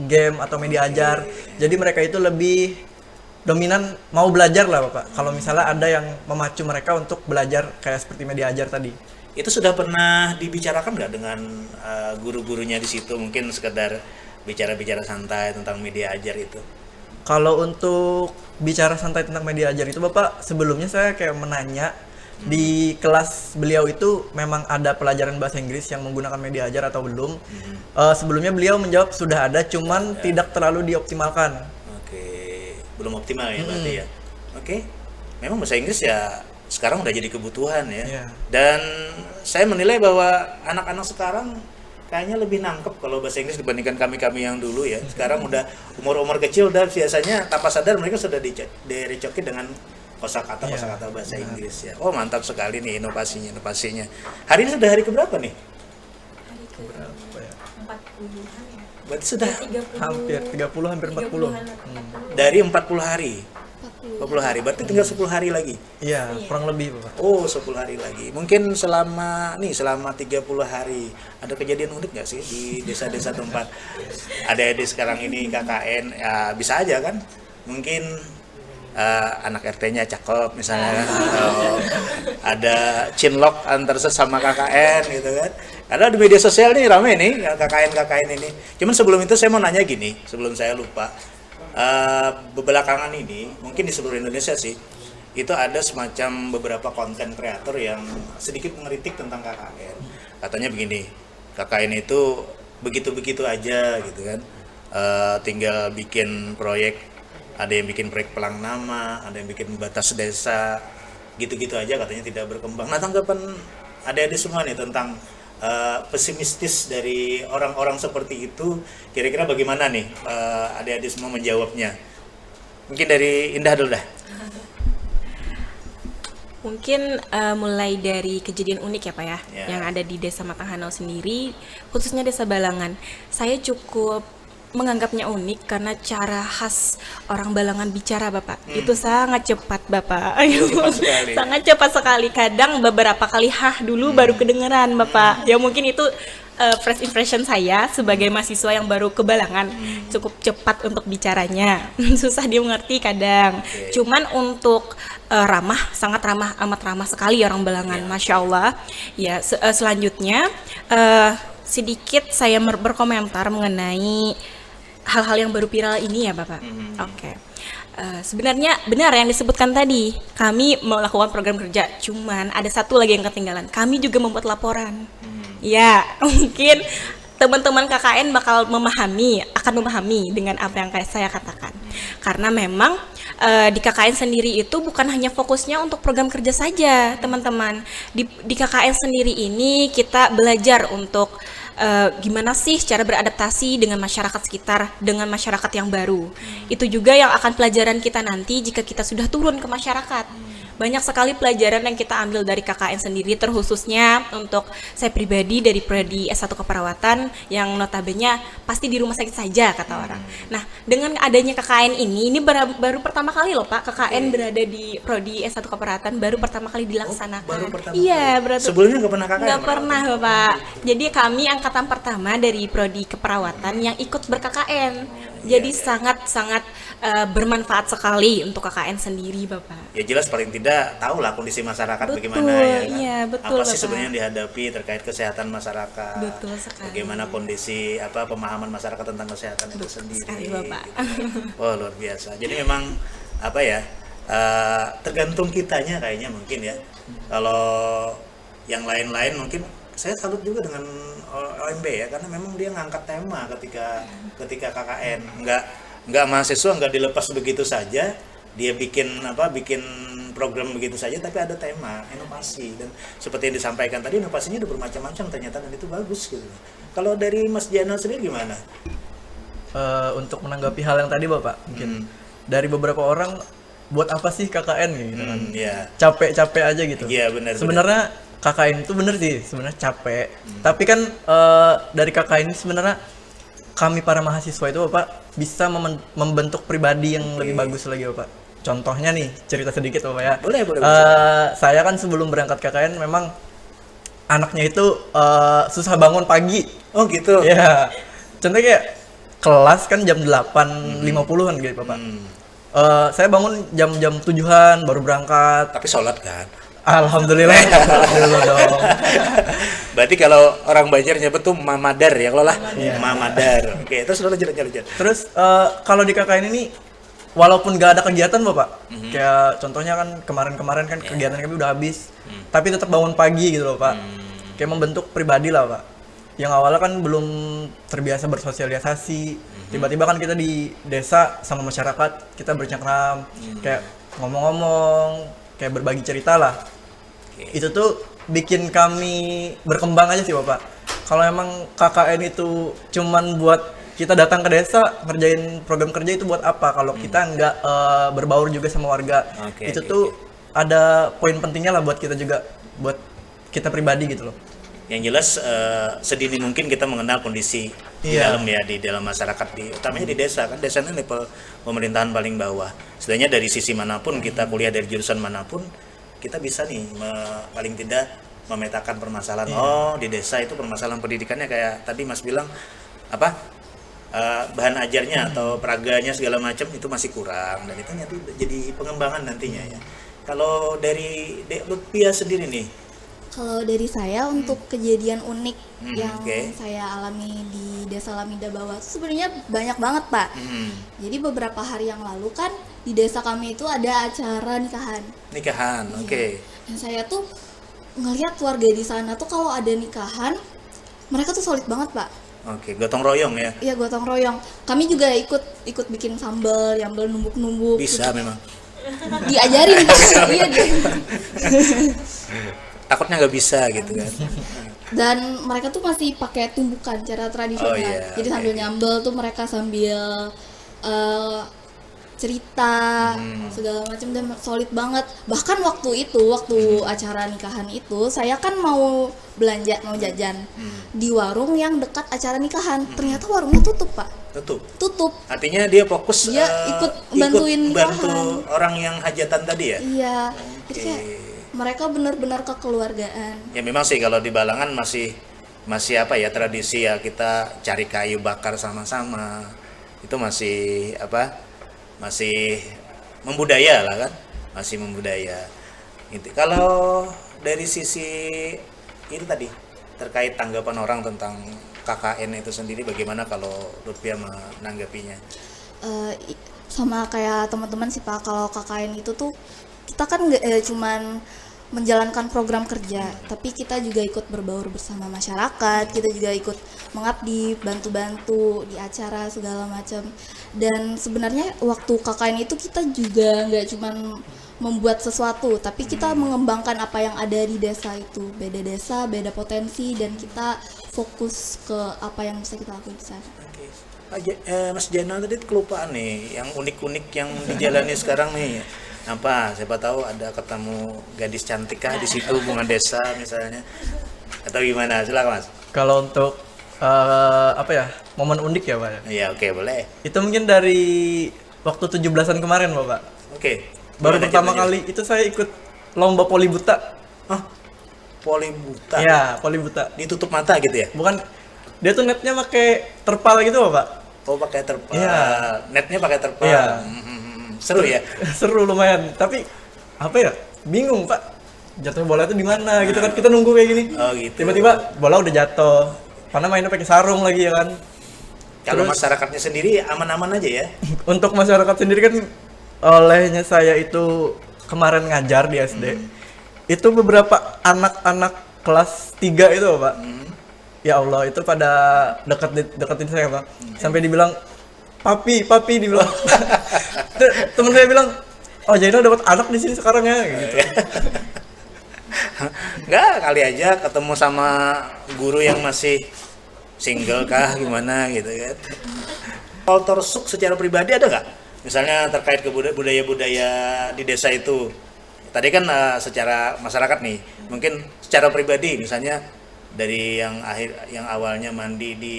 [SPEAKER 2] game atau media ajar. Jadi mereka itu lebih dominan mau belajar lah Bapak. Kalau misalnya ada yang memacu mereka untuk belajar kayak seperti media ajar tadi.
[SPEAKER 1] Itu sudah pernah dibicarakan nggak dengan guru-gurunya di situ? Mungkin sekedar bicara-bicara santai tentang media ajar itu.
[SPEAKER 2] Kalau untuk bicara santai tentang media ajar itu Bapak, sebelumnya saya kayak menanya di kelas beliau itu memang ada pelajaran bahasa Inggris yang menggunakan media ajar atau belum. Sebelumnya beliau menjawab sudah ada, cuman tidak terlalu dioptimalkan.
[SPEAKER 1] Oke, belum optimal ya berarti ya. Oke, memang bahasa Inggris ya sekarang udah jadi kebutuhan ya.
[SPEAKER 2] Iya.
[SPEAKER 1] Dan saya menilai bahwa anak-anak sekarang kayaknya lebih nangkep kalau bahasa Inggris dibandingkan kami-kami yang dulu ya. Sekarang udah umur-umur kecil udah biasanya tanpa sadar mereka sudah direcoki dengan kosakata bahasa Inggris ya. Oh, mantap sekali nih inovasinya. Hari ini sudah hari keberapa nih?
[SPEAKER 5] Hari ke
[SPEAKER 2] Berapa ya?
[SPEAKER 5] 40-an ya.
[SPEAKER 1] Berarti sudah
[SPEAKER 5] 30,
[SPEAKER 2] Hampir 30, hampir 40.
[SPEAKER 5] 30-an, 40.
[SPEAKER 1] dari 40 hari. 40 hari, berarti tinggal 10 hari lagi.
[SPEAKER 2] Iya, kurang lebih Bapak.
[SPEAKER 1] Oh, 10 hari lagi. Mungkin selama 30 hari ada kejadian unik nggak sih di desa-desa tempat adik-adik sekarang ini KKN? Ya, bisa aja kan? Mungkin anak RT-nya cakep misalnya kan? Atau ada cinlok antar sesama KKN gitu kan? Karena di media sosial nih rame nih KKN ini. Cuman sebelum itu saya mau nanya gini, sebelum saya lupa. Belakangan ini mungkin di seluruh Indonesia sih itu ada semacam beberapa konten kreator yang sedikit mengkritik tentang KKN. Katanya begini, KKN itu begitu-begitu aja gitu kan, tinggal bikin proyek, ada yang bikin proyek pelang nama, ada yang bikin batas desa, gitu-gitu aja katanya tidak berkembang. Nah, tanggapan adik-adik semua nih tentang pesimistis dari orang-orang seperti itu, kira-kira bagaimana nih adik-adik semua menjawabnya? Mungkin dari Indah dulu dah.
[SPEAKER 4] Mungkin mulai dari kejadian unik ya Pak ya,
[SPEAKER 1] Ya.
[SPEAKER 4] yang ada di Desa Matanghanau sendiri, khususnya Desa Balangan. Saya cukup menganggapnya unik karena cara khas orang Balangan bicara Bapak. Itu sangat cepat Bapak.
[SPEAKER 1] Cepat sekali.
[SPEAKER 4] Sangat cepat sekali. Kadang beberapa kali dulu baru kedengeran Bapak. Ya mungkin itu first impression saya sebagai mahasiswa yang baru ke Balangan. Cukup cepat untuk bicaranya. Susah dia mengerti kadang. Cuman untuk ramah, sangat ramah, amat ramah sekali orang Balangan, Masya Allah. Ya, selanjutnya sedikit saya berkomentar mengenai hal-hal yang baru viral ini ya Bapak. Oke. Sebenarnya benar yang disebutkan tadi, kami melakukan program kerja, cuman ada satu lagi yang ketinggalan. Kami juga membuat laporan. Ya, mungkin teman-teman KKN akan memahami dengan apa yang saya katakan. Karena memang di KKN sendiri itu bukan hanya fokusnya untuk program kerja saja, teman-teman. Di KKN sendiri ini kita belajar untuk gimana sih cara beradaptasi dengan masyarakat sekitar, dengan masyarakat yang baru. Itu juga yang akan pelajaran kita nanti jika kita sudah turun ke masyarakat. Banyak sekali pelajaran yang kita ambil dari KKN sendiri, terkhususnya untuk saya pribadi dari prodi S1 Keperawatan yang notabene pasti di rumah sakit saja kata orang. Nah, dengan adanya KKN ini baru pertama kali loh Pak, KKN berada di prodi S1 Keperawatan baru pertama kali dilaksanakan.
[SPEAKER 1] Baru pertama
[SPEAKER 4] Iya,
[SPEAKER 1] kali.
[SPEAKER 4] berarti
[SPEAKER 1] Sebelumnya nggak pernah KKN?
[SPEAKER 4] nggak pernah Bapak. Jadi kami angkatan pertama dari prodi keperawatan yang ikut ber-KKN. Jadi sangat-sangat bermanfaat sekali untuk KKN sendiri Bapak.
[SPEAKER 1] Ya jelas paling tidak tahu lah kondisi masyarakat
[SPEAKER 4] Betul,
[SPEAKER 1] bagaimana ya kan?
[SPEAKER 4] iya, betul,
[SPEAKER 1] apa sih
[SPEAKER 4] Bapak.
[SPEAKER 1] sebenarnya yang dihadapi terkait kesehatan masyarakat?
[SPEAKER 4] Betul sekali.
[SPEAKER 1] Bagaimana kondisi pemahaman masyarakat tentang kesehatan itu sendiri?
[SPEAKER 4] sekali, Bapak.
[SPEAKER 1] gitu. Oh luar biasa. Jadi memang tergantung kitanya kayaknya mungkin ya. Kalau yang lain-lain mungkin saya salut juga dengan OMB ya, karena memang dia ngangkat tema ketika KKN, nggak mahasiswa nggak dilepas begitu saja, dia bikin program begitu saja, tapi ada tema inovasi, dan seperti yang disampaikan tadi inovasinya udah bermacam-macam ternyata, dan itu bagus gitu. Kalau dari Mas Jana sendiri gimana?
[SPEAKER 2] Untuk menanggapi hal yang tadi Bapak, mungkin dari beberapa orang, buat apa sih KKN gitu kan?
[SPEAKER 1] Iya.
[SPEAKER 2] Capek-capek aja gitu.
[SPEAKER 1] Iya, benar.
[SPEAKER 2] Sebenarnya KKN itu bener sih, sebenarnya capek. Tapi kan dari KKN ini sebenarnya kami para mahasiswa itu Bapak bisa membentuk pribadi yang lebih bagus lagi Bapak. Contohnya nih, cerita sedikit Bapak ya.
[SPEAKER 1] Boleh.
[SPEAKER 2] Saya kan sebelum berangkat KKN memang anaknya itu susah bangun pagi.
[SPEAKER 1] Oh gitu.
[SPEAKER 2] Ya. Contohnya kayak kelas kan jam 8.50-an gitu Bapak. Saya bangun jam 7-an baru berangkat.
[SPEAKER 1] Tapi sholat kan?
[SPEAKER 2] Alhamdulillah. Alhamdulillah dong.
[SPEAKER 1] Berarti kalau orang Banjar nyebut tuh mamadar ya, kalau lah
[SPEAKER 2] Iya.
[SPEAKER 1] mamadar. Oke, terus lanjut.
[SPEAKER 2] Terus kalau di KKN ini walaupun gak ada kegiatan Bapak, kayak contohnya kan kemarin-kemarin kan kegiatan kami udah habis, tapi tetap bangun pagi gitu loh Pak. Kayak membentuk pribadi lah Pak. Yang awalnya kan belum terbiasa bersosialisasi, tiba-tiba kan kita di desa sama masyarakat, kita bercengkram, kayak ngomong-ngomong, kayak berbagi cerita lah. Itu tuh bikin kami berkembang aja sih Bapak. Kalau emang KKN itu cuman buat kita datang ke desa ngerjain program kerja, itu buat apa kalau kita nggak berbaur juga sama warga. Itu tuh ada poin pentingnya lah buat kita juga, buat kita pribadi gitu loh.
[SPEAKER 1] Yang jelas sedini mungkin kita mengenal kondisi di dalam masyarakat, utamanya di desa kan. Desa ini level pemerintahan paling bawah. Sebenarnya dari sisi manapun kita kuliah, dari jurusan manapun kita bisa nih paling tidak memetakan permasalahan. Oh, di desa itu permasalahan pendidikannya kayak tadi Mas bilang bahan ajarnya atau peraganya segala macam itu masih kurang, dan itu nanti jadi pengembangan nantinya ya. Kalau dari Lutfia sendiri nih,
[SPEAKER 3] Kalau dari saya untuk kejadian unik yang
[SPEAKER 1] oke.
[SPEAKER 3] saya alami di Desa Lamida Bawah itu sebenarnya banyak banget Pak. Jadi beberapa hari yang lalu kan di desa kami itu ada acara nikahan.
[SPEAKER 1] oke.
[SPEAKER 3] Dan saya tuh ngelihat warga di sana tuh kalau ada nikahan mereka tuh solid banget Pak.
[SPEAKER 1] Oke, gotong royong ya.
[SPEAKER 3] Iya, gotong royong. Kami juga ikut bikin sambal numbuk-numbuk.
[SPEAKER 1] Bisa memang.
[SPEAKER 3] Diajarin Pak. Iya deh.
[SPEAKER 1] Takutnya nggak bisa gitu kan.
[SPEAKER 3] Dan mereka tuh masih pakai tumbukan cara tradisional.
[SPEAKER 1] Oh, iya.
[SPEAKER 3] Jadi sambil nyambel tuh mereka sambil cerita segala macam dan solid banget. Bahkan waktu acara nikahan itu saya kan mau belanja, mau jajan di warung yang dekat acara nikahan. Ternyata warungnya tutup, Pak. Tutup.
[SPEAKER 1] Artinya dia fokus
[SPEAKER 3] Dia ikut bantuin
[SPEAKER 1] bantu
[SPEAKER 3] nikahan.
[SPEAKER 1] orang yang hajatan tadi ya.
[SPEAKER 3] Iya. Jadi kayak mereka benar-benar kekeluargaan.
[SPEAKER 1] Ya memang sih kalau di Balangan masih apa ya, tradisi ya, kita cari kayu bakar sama-sama. Itu masih membudaya lah kan, masih membudaya gitu. Kalau dari sisi ini tadi terkait tanggapan orang tentang KKN itu sendiri, bagaimana kalau Lutfia menanggapinya?
[SPEAKER 3] Sama kayak teman-teman sih Pak, kalau KKN itu tuh kita kan nggak cuman menjalankan program kerja, tapi kita juga ikut berbaur bersama masyarakat, kita juga ikut mengabdi, bantu-bantu di acara segala macam. Dan sebenarnya waktu KKN itu kita juga nggak cuman membuat sesuatu, tapi kita mengembangkan apa yang ada di desa itu. Beda desa, beda potensi, dan kita fokus ke apa yang bisa kita lakukan di sana.
[SPEAKER 1] Mas Jana tadi kelupaan nih, yang unik-unik yang dijalani sekarang nih. Apa? Siapa tahu ada ketemu gadis cantik kah di situ, bunga desa misalnya, atau gimana? Silakan Mas.
[SPEAKER 2] Kalau untuk momen unik ya Pak ya?
[SPEAKER 1] Iya, oke, boleh.
[SPEAKER 2] Itu mungkin dari waktu 17-an kemarin Bapak.
[SPEAKER 1] Oke.
[SPEAKER 2] Baru
[SPEAKER 1] Gimana
[SPEAKER 2] pertama
[SPEAKER 1] ceritanya?
[SPEAKER 2] kali itu saya ikut lomba poli buta.
[SPEAKER 1] Hah? Poli buta?
[SPEAKER 2] Iya, poli buta.
[SPEAKER 1] Ditutup mata gitu ya?
[SPEAKER 2] Bukan, dia tuh netnya pakai terpal gitu Bapak.
[SPEAKER 1] Oh, pakai terpal.
[SPEAKER 2] Iya.
[SPEAKER 1] Netnya pakai terpal.
[SPEAKER 2] Iya.
[SPEAKER 1] Seru ya?
[SPEAKER 2] Seru lumayan, tapi apa ya? Bingung Pak. Jatuh bola itu di mana gitu kan, kita nunggu kayak gini.
[SPEAKER 1] Oh, gitu.
[SPEAKER 2] Tiba-tiba bola udah jatuh. Karena mainnya pakai sarung lagi ya kan.
[SPEAKER 1] Kalau
[SPEAKER 2] Terus-
[SPEAKER 1] masyarakatnya sendiri aman-aman aja ya?
[SPEAKER 2] Untuk masyarakat sendiri kan, olehnya saya itu kemarin ngajar di SD. Itu beberapa anak-anak kelas 3 itu Pak. Ya Allah, itu pada deketin saya Pak. Sampai dibilang papi dibilang. Temen saya bilang, oh Jainal dapat anak di sini sekarang ya gitu.
[SPEAKER 1] Enggak, kali aja ketemu sama guru yang masih single kah gimana gitu kan. Kultur Suk secara pribadi ada nggak? Misalnya terkait ke budaya-budaya di desa itu. Tadi kan secara masyarakat nih, mungkin secara pribadi misalnya dari yang awalnya mandi di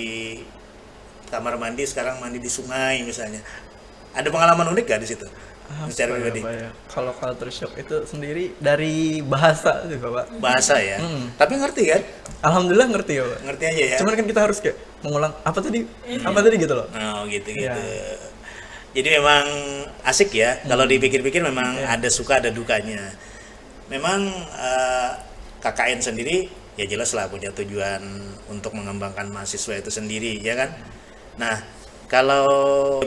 [SPEAKER 1] kamar mandi sekarang mandi di sungai misalnya. Ada pengalaman unik gak di situ? Secara pribadi.
[SPEAKER 2] Kalau culture shock itu sendiri dari bahasa sih Bapak.
[SPEAKER 1] Bahasa ya. Tapi ngerti kan?
[SPEAKER 2] Alhamdulillah ngerti ya Pak.
[SPEAKER 1] Ngerti aja ya.
[SPEAKER 2] Cuman kan kita harus kayak mengulang apa tadi gitu loh.
[SPEAKER 1] Oh gitu.
[SPEAKER 2] Iya.
[SPEAKER 1] Jadi memang asik ya. Kalau dipikir-pikir memang ada suka ada dukanya. Memang KKN sendiri ya jelas lah punya tujuan untuk mengembangkan mahasiswa itu sendiri ya kan. Nah kalau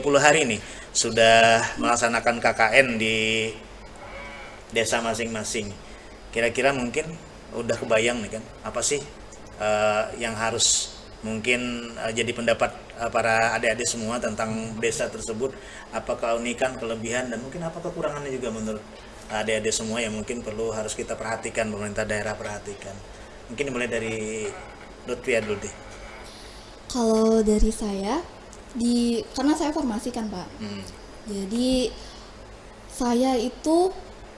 [SPEAKER 1] 10 hari nih sudah melaksanakan KKN di desa masing-masing, kira-kira mungkin udah kebayang nih kan apa sih yang harus mungkin jadi pendapat para adik-adik semua tentang desa tersebut, apa keunikan, kelebihan, dan mungkin apa kekurangannya juga menurut adik-adik semua yang mungkin harus kita perhatikan, pemerintah daerah perhatikan. Mungkin dimulai dari Lutfia dulu deh.
[SPEAKER 3] Kalau dari saya, karena saya formasi kan Pak, jadi saya itu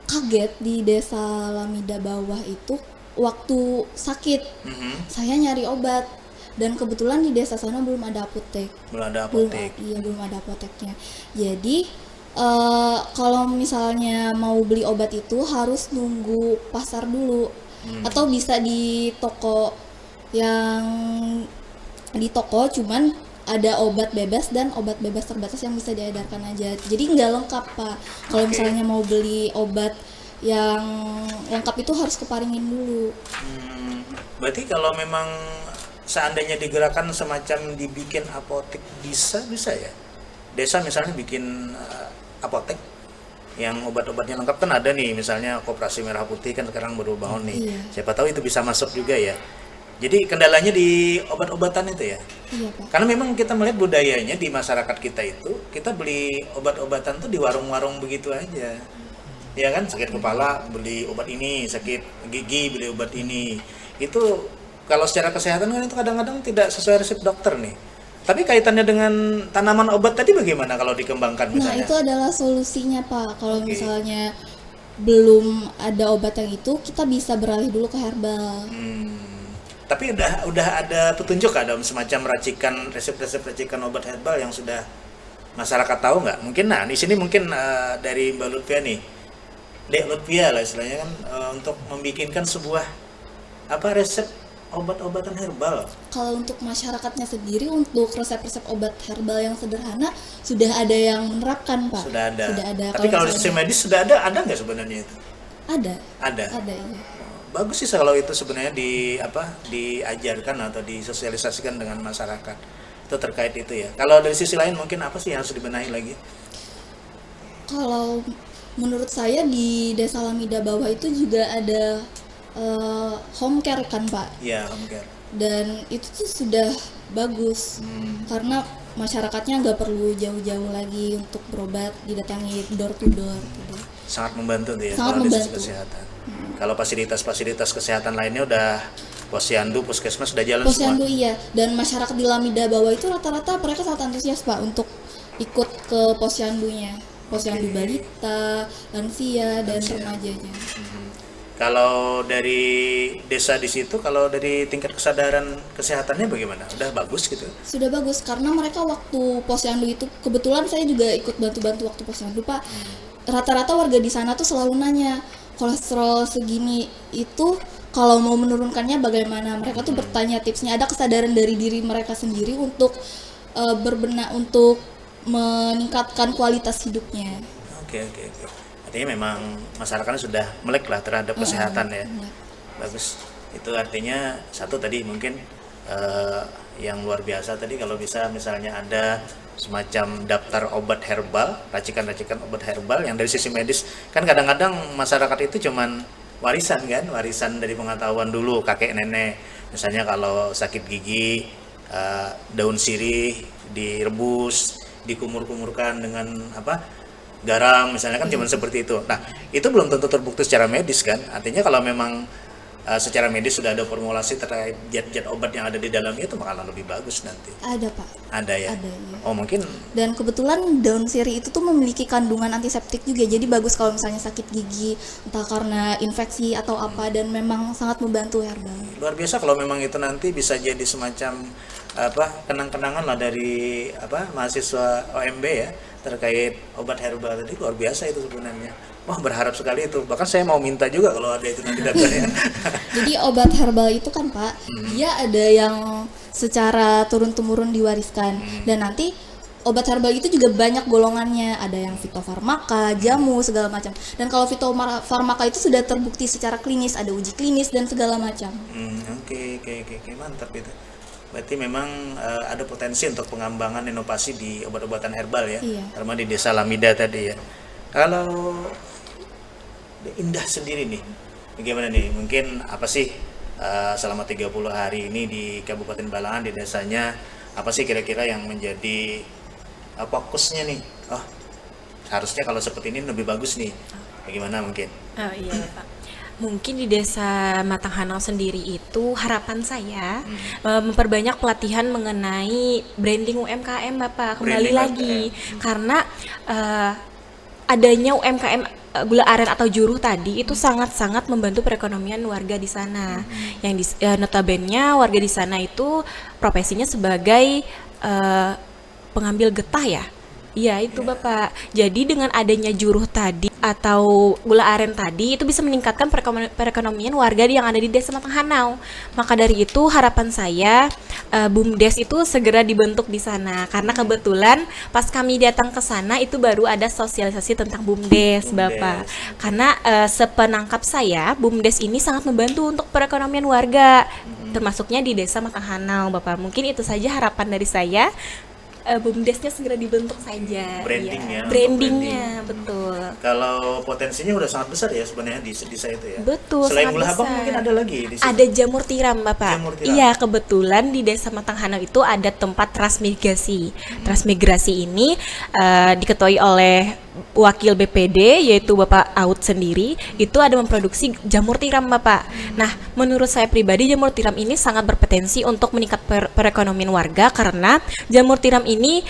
[SPEAKER 3] kaget di desa Lamida Bawah itu waktu sakit, saya nyari obat. Dan kebetulan di desa sana belum ada apotek.
[SPEAKER 1] Belum ada apotek.
[SPEAKER 3] Belum ada apoteknya. Jadi kalau misalnya mau beli obat itu harus nunggu pasar dulu, atau bisa di toko cuman ada obat bebas dan obat bebas terbatas yang bisa diedarkan aja. Jadi nggak lengkap Pak. Kalau misalnya mau beli obat yang lengkap itu harus keparingin dulu.
[SPEAKER 1] Berarti kalau memang seandainya digerakkan semacam dibikin apotek bisa ya? Desa misalnya bikin apotek yang obat-obatnya lengkap kan ada nih, misalnya Koperasi Merah Putih kan sekarang baru bangun nih.
[SPEAKER 3] Iya.
[SPEAKER 1] Siapa tahu itu bisa masuk juga ya. Jadi kendalanya di obat-obatan itu ya.
[SPEAKER 3] Iya Pak.
[SPEAKER 1] Karena memang kita melihat budayanya di masyarakat kita itu, kita beli obat-obatan tuh di warung-warung begitu aja. Ya kan, sakit kepala beli obat ini, sakit gigi beli obat ini. Itu kalau secara kesehatan kan itu kadang-kadang tidak sesuai resep dokter nih. Tapi kaitannya dengan tanaman obat tadi bagaimana kalau dikembangkan
[SPEAKER 3] Nah,
[SPEAKER 1] misalnya?
[SPEAKER 3] itu adalah solusinya, Pak. Kalau
[SPEAKER 1] Oke.
[SPEAKER 3] misalnya belum ada obat yang itu, kita bisa beralih dulu ke herbal.
[SPEAKER 1] Tapi udah ada petunjuk ada semacam resep-resep racikan obat herbal yang sudah masyarakat tahu nggak? Mungkin di sini mungkin dari Mbak Lutfia nih, Dek Lutfia lah istilahnya kan untuk membikinkan sebuah resep obat-obatan herbal.
[SPEAKER 3] Kalau untuk masyarakatnya sendiri, untuk resep-resep obat herbal yang sederhana, sudah ada yang menerapkan, Pak.
[SPEAKER 1] Sudah ada.
[SPEAKER 3] Sudah ada.
[SPEAKER 1] Tapi kalau di sisi
[SPEAKER 3] misalnya-
[SPEAKER 1] medis sudah ada nggak sebenarnya itu?
[SPEAKER 3] Ada.
[SPEAKER 1] Ada.
[SPEAKER 3] Ada, iya.
[SPEAKER 1] Bagus sih kalau itu sebenarnya diajarkan atau disosialisasikan dengan masyarakat. Itu terkait itu ya. Kalau dari sisi lain mungkin apa sih yang harus dibenahi lagi?
[SPEAKER 3] Kalau menurut saya di Desa Lamida Bawah itu juga ada home care kan, Pak.
[SPEAKER 1] Ya, home care.
[SPEAKER 3] Dan itu tuh sudah bagus karena masyarakatnya nggak perlu jauh-jauh lagi untuk berobat, didatangi door to door gitu.
[SPEAKER 1] Sangat membantu tuh ya
[SPEAKER 3] Sangat
[SPEAKER 1] kalau dari sisi
[SPEAKER 3] membantu.
[SPEAKER 1] kesehatan. Kalau fasilitas-fasilitas kesehatan lainnya udah posyandu, puskesmas sudah jalan
[SPEAKER 3] Posyandu
[SPEAKER 1] semua.
[SPEAKER 3] iya, dan masyarakat di Lamida Bawah itu rata-rata mereka sangat antusias, Pak, untuk ikut ke posyandunya. Posyandu balita, lansia, dan remajanya.
[SPEAKER 1] Kalau dari desa di situ, kalau dari tingkat kesadaran kesehatannya bagaimana? Udah bagus gitu?
[SPEAKER 3] Sudah bagus karena mereka waktu posyandu itu, kebetulan saya juga ikut bantu-bantu waktu posyandu, Pak. Rata-rata warga di sana tuh selalu nanya, kolesterol segini itu kalau mau menurunkannya bagaimana? Mereka tuh bertanya tipsnya. Ada kesadaran dari diri mereka sendiri untuk berbenah, untuk meningkatkan kualitas hidupnya.
[SPEAKER 1] Oke. Artinya memang masyarakatnya sudah melek lah terhadap kesehatan ya.
[SPEAKER 3] melek.
[SPEAKER 1] Bagus. Itu artinya satu tadi mungkin yang luar biasa tadi kalau bisa misalnya ada semacam daftar obat herbal, racikan-racikan obat herbal yang dari sisi medis. Kan kadang-kadang masyarakat itu cuman warisan kan, warisan dari pengetahuan dulu kakek nenek. Misalnya kalau sakit gigi, daun sirih direbus, dikumur-kumurkan dengan garam misalnya kan cuman seperti itu. Nah, itu belum tentu terbukti secara medis kan. Artinya kalau memang secara medis sudah ada formulasi terkait zat-zat obat yang ada di dalamnya itu bakalan lebih bagus nanti.
[SPEAKER 3] Ada, Pak.
[SPEAKER 1] Ada ya?
[SPEAKER 3] Ada, iya.
[SPEAKER 1] Oh, mungkin
[SPEAKER 3] Dan kebetulan daun sirih itu tuh memiliki kandungan antiseptik juga, jadi bagus kalau misalnya sakit gigi, entah karena infeksi atau apa, dan memang sangat membantu herbal.
[SPEAKER 1] luar biasa kalau memang itu nanti bisa jadi semacam kenang-kenangan lah dari mahasiswa OMB ya terkait obat herbal tadi. Luar biasa itu sebenarnya. Wah, berharap sekali itu. Bahkan saya mau minta juga kalau ada itu nanti datanya.
[SPEAKER 3] Jadi obat herbal itu kan, Pak, dia ada yang secara turun-temurun diwariskan, dan nanti obat herbal itu juga banyak golongannya. Ada yang fitofarmaka, jamu, segala macam. Dan kalau fitofarmaka itu sudah terbukti secara klinis, ada uji klinis dan segala macam.
[SPEAKER 1] Oke, mantap itu. Berarti memang ada potensi untuk pengembangan inovasi di obat-obatan herbal ya,
[SPEAKER 3] Iya.
[SPEAKER 1] terutama di Desa Lamida tadi ya. Kalau Indah sendiri nih, bagaimana nih? Mungkin apa sih selama 30 hari ini di Kabupaten Balangan di desanya, apa sih kira-kira yang menjadi fokusnya nih? Oh, harusnya kalau seperti ini lebih bagus nih. Bagaimana mungkin?
[SPEAKER 4] Oh iya Pak. Mungkin di Desa Matanghanau sendiri itu harapan saya memperbanyak pelatihan mengenai branding UMKM Bapak, kembali
[SPEAKER 1] Branding
[SPEAKER 4] lagi karena adanya UMKM gula aren atau juruh tadi itu sangat-sangat membantu perekonomian warga di sana. Yang notabene warga di sana itu profesinya sebagai pengambil getah ya. Iya itu Bapak. Jadi dengan adanya juruh tadi atau gula aren tadi itu bisa meningkatkan perekonomian warga yang ada di Desa Matanghanau. Maka dari itu harapan saya BUMDes itu segera dibentuk di sana karena kebetulan pas kami datang ke sana itu baru ada sosialisasi tentang BUMDes Bapak. Karena sepenangkap saya BUMDes ini sangat membantu untuk perekonomian warga termasuknya di Desa Matanghanau Bapak. Mungkin itu saja harapan dari saya. BUMDesnya segera dibentuk saja.
[SPEAKER 1] Brandingnya,
[SPEAKER 4] Ya.
[SPEAKER 1] untuk
[SPEAKER 4] Brandingnya, betul.
[SPEAKER 1] Kalau potensinya udah sangat besar ya sebenarnya di desa itu ya.
[SPEAKER 4] Betul,
[SPEAKER 1] Selain
[SPEAKER 4] sangat
[SPEAKER 1] gula habang
[SPEAKER 4] besar.
[SPEAKER 1] mungkin ada lagi di situ.
[SPEAKER 4] Ada jamur tiram, Bapak.
[SPEAKER 1] Jamur tiram.
[SPEAKER 4] Iya, kebetulan di Desa Matanghanau itu ada tempat transmigrasi. Transmigrasi ini diketuai oleh wakil BPD yaitu Bapak Aud sendiri itu ada memproduksi jamur tiram Bapak. Nah, menurut saya pribadi jamur tiram ini sangat berpotensi untuk meningkat perekonomian warga karena jamur tiram ini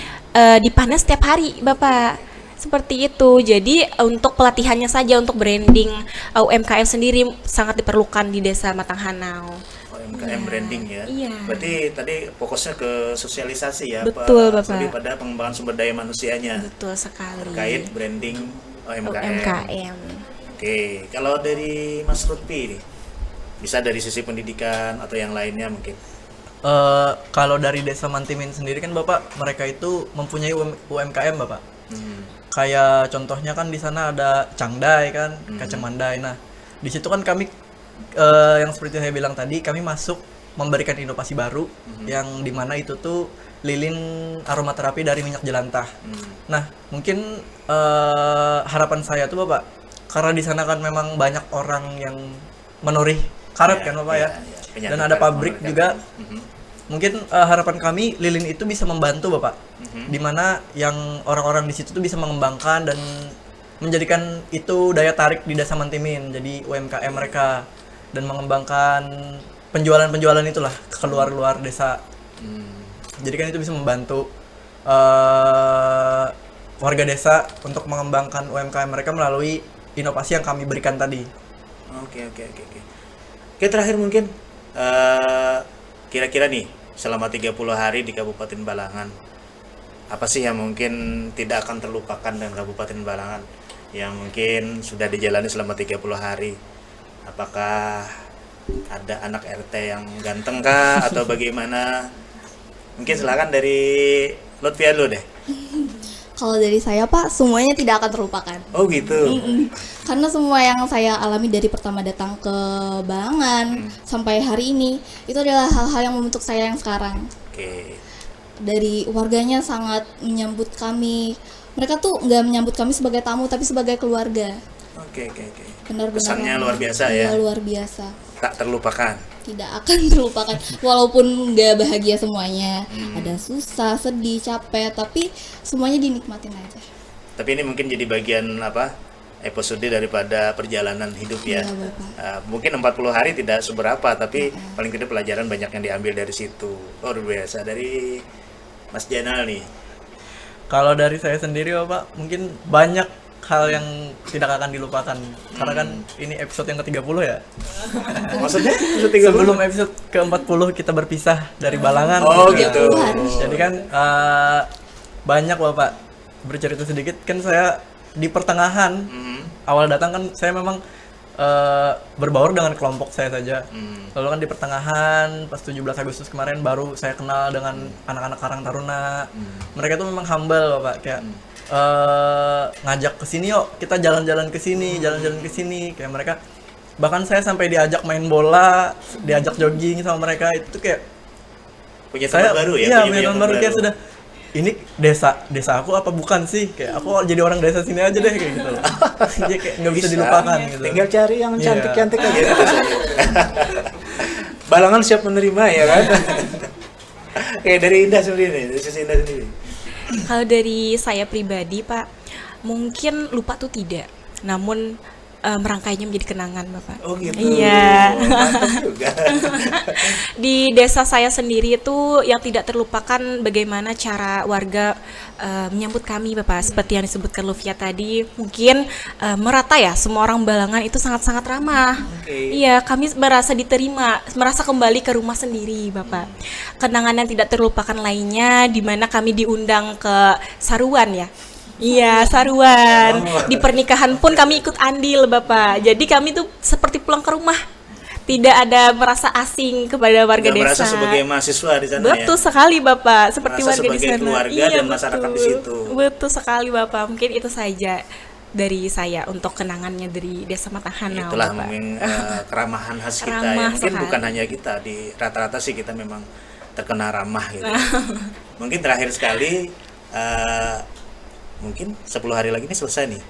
[SPEAKER 4] dipanen setiap hari Bapak. Seperti itu. Jadi untuk pelatihannya saja untuk branding UMKM sendiri sangat diperlukan di Desa Matanghanau.
[SPEAKER 1] UMKM branding ya.
[SPEAKER 4] Iya.
[SPEAKER 1] Berarti tadi fokusnya ke sosialisasi ya,
[SPEAKER 4] Betul, Bapak.
[SPEAKER 1] lebih pada pengembangan sumber daya manusianya
[SPEAKER 4] Betul sekali.
[SPEAKER 1] terkait branding UMKM.
[SPEAKER 4] UMKM.
[SPEAKER 1] Oke, kalau dari Mas Lutfi nih, bisa dari sisi pendidikan atau yang lainnya mungkin.
[SPEAKER 2] Kalau dari Desa Mantimin sendiri kan Bapak, mereka itu mempunyai UMKM Bapak. Kayak contohnya kan di sana ada Cangdai kan, Kacang Mandai. Nah, di situ kan kami yang seperti saya bilang tadi, kami masuk memberikan inovasi baru yang dimana itu tuh lilin aromaterapi dari minyak jelantah. Nah, mungkin harapan saya tuh Bapak, karena di sana kan memang banyak orang yang menoreh karet kan Bapak ya, dan ada pabrik juga. Mungkin harapan kami lilin itu bisa membantu Bapak, dimana yang orang-orang di situ tuh bisa mengembangkan dan menjadikan itu daya tarik di Desa Mantimin, jadi UMKM mereka, dan mengembangkan penjualan-penjualan itulah keluar-luar desa. Jadi kan itu bisa membantu warga desa untuk mengembangkan UMKM mereka melalui inovasi yang kami berikan tadi.
[SPEAKER 1] Oke. Oke, terakhir mungkin kira-kira nih selama 30 hari di Kabupaten Balangan, apa sih yang mungkin tidak akan terlupakan dengan Kabupaten Balangan yang mungkin sudah dijalani selama 30 hari? Apakah ada anak RT yang ganteng kah atau bagaimana? Mungkin silakan dari Lutfia dulu deh.
[SPEAKER 3] Kalau dari saya Pak, semuanya tidak akan terlupakan.
[SPEAKER 1] Oh gitu.
[SPEAKER 3] Karena semua yang saya alami dari pertama datang ke Balangan sampai hari ini, itu adalah hal-hal yang membentuk saya yang sekarang.
[SPEAKER 1] Oke.
[SPEAKER 3] Dari warganya sangat menyambut kami. Mereka tuh nggak menyambut kami sebagai tamu, tapi sebagai keluarga.
[SPEAKER 1] Oke.
[SPEAKER 3] Benar-benar.
[SPEAKER 1] Kesannya luar biasa ya.
[SPEAKER 3] Iya, luar biasa.
[SPEAKER 1] Tak terlupakan.
[SPEAKER 3] Tidak akan terlupakan. Walaupun nggak bahagia semuanya, ada susah, sedih, capek, tapi semuanya dinikmatin aja.
[SPEAKER 1] Tapi ini mungkin jadi bagian episode daripada perjalanan hidup ya.
[SPEAKER 3] Iya, Bapak.
[SPEAKER 1] Mungkin 40 hari tidak seberapa, tapi paling tidak pelajaran banyak yang diambil dari situ. Luar biasa. Dari Mas Janal nih.
[SPEAKER 2] Kalau dari saya sendiri Bapak, mungkin banyak hal yang tidak akan dilupakan, karena kan ini episode yang ke-30 ya.
[SPEAKER 1] Maksudnya episode 30?
[SPEAKER 2] Sebelum episode ke-40 kita berpisah dari Balangan.
[SPEAKER 1] Oh gitu.
[SPEAKER 2] Jadi kan banyak Bapak, bercerita sedikit kan, saya di pertengahan awal datang kan saya memang berbaur dengan kelompok saya saja. Lalu kan di pertengahan pas 17 Agustus kemarin baru saya kenal dengan anak-anak Karang Taruna. Mereka tuh memang humble Bapak, kayak ngajak ke sini yuk, kita jalan-jalan ke sini, kayak mereka. Bahkan saya sampai diajak main bola, diajak jogging sama mereka. Itu kayak
[SPEAKER 1] punya teman baru ya?
[SPEAKER 2] Iya, punya teman baru. Kayak sudah, ini desa aku apa bukan sih? Kayak aku jadi orang desa sini aja deh, kayak gitu. Jadi kayak nggak bisa dilupakan gitu.
[SPEAKER 1] Tinggal cari yang
[SPEAKER 2] Iya.
[SPEAKER 1] cantik-cantik aja. Balangan siap menerima ya kan? Kayak dari Indah sendiri nih, dari sisi Indah sendiri.
[SPEAKER 4] Kalau dari saya pribadi Pak, mungkin lupa tuh tidak, namun merangkainya menjadi kenangan Bapak.
[SPEAKER 1] Oh gitu.
[SPEAKER 4] Iya.
[SPEAKER 1] Mantap juga.
[SPEAKER 4] Di desa saya sendiri itu yang tidak terlupakan bagaimana cara warga menyambut kami Bapak. Seperti yang disebutkan Lufia tadi, mungkin merata ya, semua orang Balangan itu sangat-sangat ramah. Iya, kami merasa diterima, merasa kembali ke rumah sendiri Bapak. Kenangan yang tidak terlupakan lainnya di mana kami diundang ke Saruan ya. Iya, Saruan. Di pernikahan pun kami ikut andil Bapak. Jadi kami tuh seperti pulang ke rumah. Tidak ada merasa asing kepada warga
[SPEAKER 1] Nggak
[SPEAKER 4] desa.
[SPEAKER 1] merasa sebagai mahasiswa di sana
[SPEAKER 4] Betul
[SPEAKER 1] ya?
[SPEAKER 4] sekali Bapak, seperti
[SPEAKER 1] Merasa
[SPEAKER 4] warga di
[SPEAKER 1] sebagai
[SPEAKER 4] sana.
[SPEAKER 1] keluarga dan masyarakat di situ.
[SPEAKER 4] Betul sekali Bapak. Mungkin itu saja dari saya untuk kenangannya dari Desa Matanghanau.
[SPEAKER 1] Itulah
[SPEAKER 4] Bapak.
[SPEAKER 1] mungkin keramahan khas kita ya.
[SPEAKER 4] Ramah
[SPEAKER 1] Mungkin
[SPEAKER 4] sekali.
[SPEAKER 1] bukan hanya kita, di rata-rata sih kita memang terkena ramah gitu. Mungkin terakhir sekali, mungkin 10 hari lagi ini selesai nih.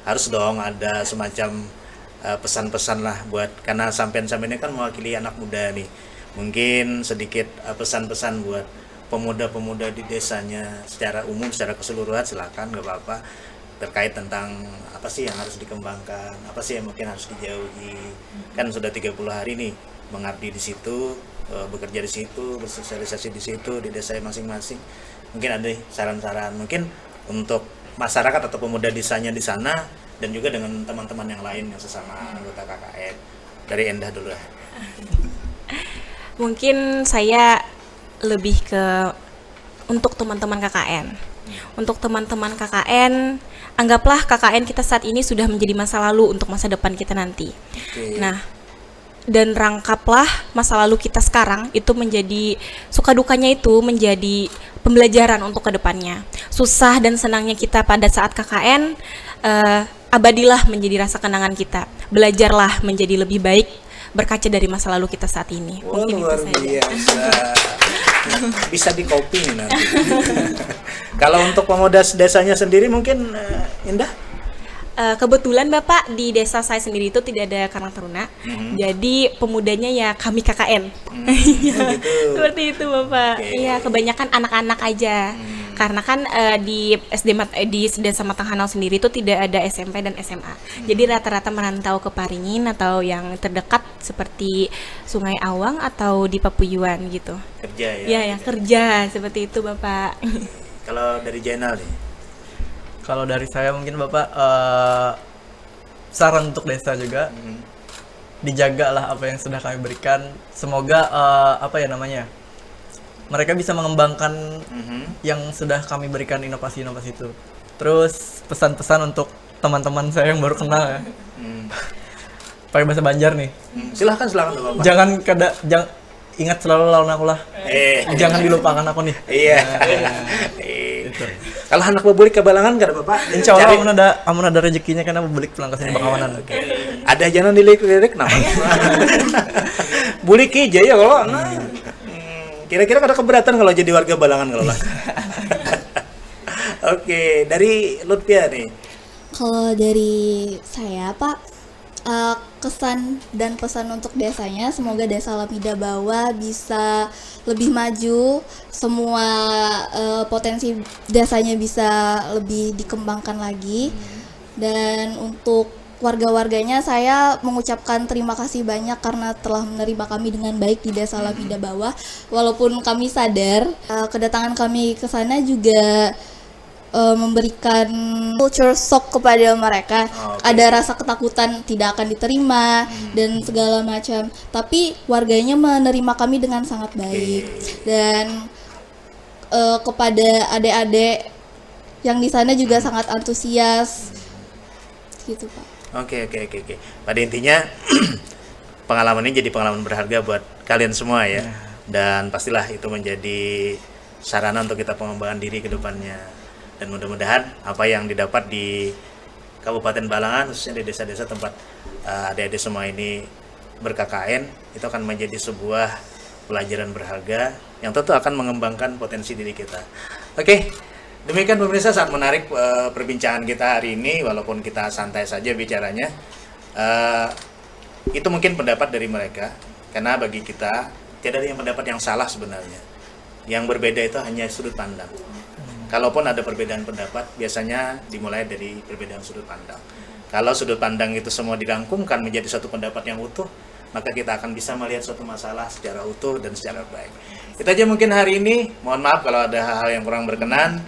[SPEAKER 1] Harus dong ada semacam pesan-pesan lah buat, karena sampean-sampean ini kan mewakili anak muda nih. Mungkin sedikit pesan-pesan buat pemuda-pemuda di desanya secara umum, secara keseluruhan, silakan, nggak apa-apa. terkait tentang apa sih yang harus dikembangkan, apa sih yang mungkin harus dijauhi. Kan sudah 30 hari nih mengabdi di situ, bekerja di situ, bersosialisasi di situ di desa masing-masing. Mungkin ada saran-saran mungkin untuk masyarakat atau pemuda desanya di sana dan juga dengan teman-teman yang lain yang sesama anggota KKN. Dari Endah dulu ya.
[SPEAKER 4] Mungkin saya lebih ke untuk teman-teman KKN. Untuk teman-teman KKN, anggaplah KKN kita saat ini sudah menjadi masa lalu untuk masa depan kita nanti.
[SPEAKER 1] Oke.
[SPEAKER 4] Nah, dan rangkaplah masa lalu kita sekarang itu menjadi suka dukanya itu menjadi pembelajaran untuk kedepannya. Susah dan senangnya kita pada saat KKN, abadilah menjadi rasa kenangan kita. Belajarlah menjadi lebih baik berkaca dari masa lalu kita saat ini.
[SPEAKER 1] Wah,
[SPEAKER 4] Mungkin
[SPEAKER 1] luar
[SPEAKER 4] itu saja.
[SPEAKER 1] biasa. Bisa di copy nih nanti. Kalau untuk pemuda desanya sendiri mungkin Indah?
[SPEAKER 4] Kebetulan Bapak di desa saya sendiri itu tidak ada Karang Taruna, jadi pemudanya ya kami KKN. Iya,
[SPEAKER 1] gitu.
[SPEAKER 4] seperti itu Bapak.
[SPEAKER 1] Oke.
[SPEAKER 4] Iya, kebanyakan anak-anak aja. Karena kan di di Desa Matanghanau sendiri itu tidak ada SMP dan SMA. Jadi rata-rata merantau ke Paringin atau yang terdekat seperti Sungai Awang atau di Papuyuan gitu.
[SPEAKER 1] Kerja ya.
[SPEAKER 4] Iya, yang kerja seperti itu Bapak.
[SPEAKER 1] Kalau dari Jainal nih.
[SPEAKER 2] Kalau dari saya mungkin Bapak saran untuk desa juga, dijagalah apa yang sudah kami berikan. Semoga apa ya namanya, mereka bisa mengembangkan yang sudah kami berikan inovasi-inovasi itu. Terus pesan-pesan untuk teman-teman saya yang baru kenal ya, pakai bahasa Banjar nih.
[SPEAKER 1] Silahkan Bapak.
[SPEAKER 2] Jangan ingat selalu lawan aku lah. Jangan dilupakan aku nih.
[SPEAKER 1] Iya. Kalau anak bebulik ke Balangan gak ada Bapak?
[SPEAKER 2] Insya Allah amun ada rezekinya karena bebulik pulang ke sini Bakawanan.
[SPEAKER 1] Ada jangan dilirik-lirik kenapa? Bulik aja ya kalau. Kira-kira ada keberatan kalau jadi warga Balangan kalau lah. Oke, dari Lutfia nih.
[SPEAKER 3] Kalau dari saya Pak, kesan dan pesan untuk desanya, semoga desa Lamida Bawah bisa lebih maju, semua potensi desanya bisa lebih dikembangkan lagi. Dan untuk warga-warganya saya mengucapkan terima kasih banyak karena telah menerima kami dengan baik di desa Lamida Bawah. Walaupun kami sadar kedatangan kami ke sana juga memberikan culture shock kepada mereka. Ada rasa ketakutan tidak akan diterima dan segala macam, tapi warganya menerima kami dengan sangat baik. Dan kepada adik-adik yang di sana juga sangat antusias gitu Pak.
[SPEAKER 1] Oke. Pada intinya pengalaman ini jadi pengalaman berharga buat kalian semua ya. Dan pastilah itu menjadi sarana untuk kita pengembangan diri ke depannya. Dan mudah-mudahan apa yang didapat di Kabupaten Balangan, khususnya di desa-desa tempat adik-adik semua ini ber-KKN, itu akan menjadi sebuah pelajaran berharga yang tentu akan mengembangkan potensi diri kita. Oke, demikian pemirsa, sangat menarik perbincangan kita hari ini, walaupun kita santai saja bicaranya. Itu mungkin pendapat dari mereka, karena bagi kita tidak ada yang pendapat yang salah sebenarnya. Yang berbeda itu hanya sudut pandang. Kalaupun ada perbedaan pendapat, biasanya dimulai dari perbedaan sudut pandang. Kalau sudut pandang itu semua dirangkumkan menjadi satu pendapat yang utuh, maka kita akan bisa melihat suatu masalah secara utuh dan secara baik. Itu aja mungkin hari ini. Mohon maaf kalau ada hal-hal yang kurang berkenan.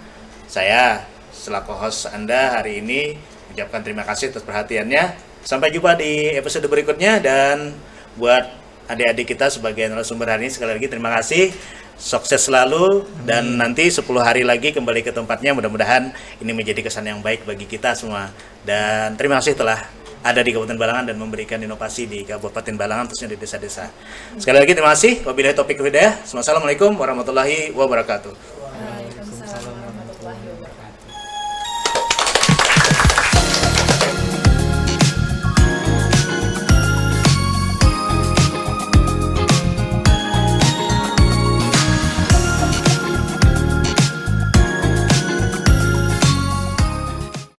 [SPEAKER 1] Saya selaku host Anda hari ini ucapkan terima kasih atas perhatiannya. Sampai jumpa di episode berikutnya, dan buat adik-adik kita sebagai narasumber hari ini, sekali lagi terima kasih. Sukses selalu, dan nanti 10 hari lagi kembali ke tempatnya. Mudah-mudahan ini menjadi kesan yang baik bagi kita semua. Dan terima kasih telah ada di Kabupaten Balangan dan memberikan inovasi di Kabupaten Balangan, khususnya di desa-desa. Sekali lagi terima kasih. Wabillahi taufiq wal hidayah. Wassalamualaikum warahmatullahi wabarakatuh.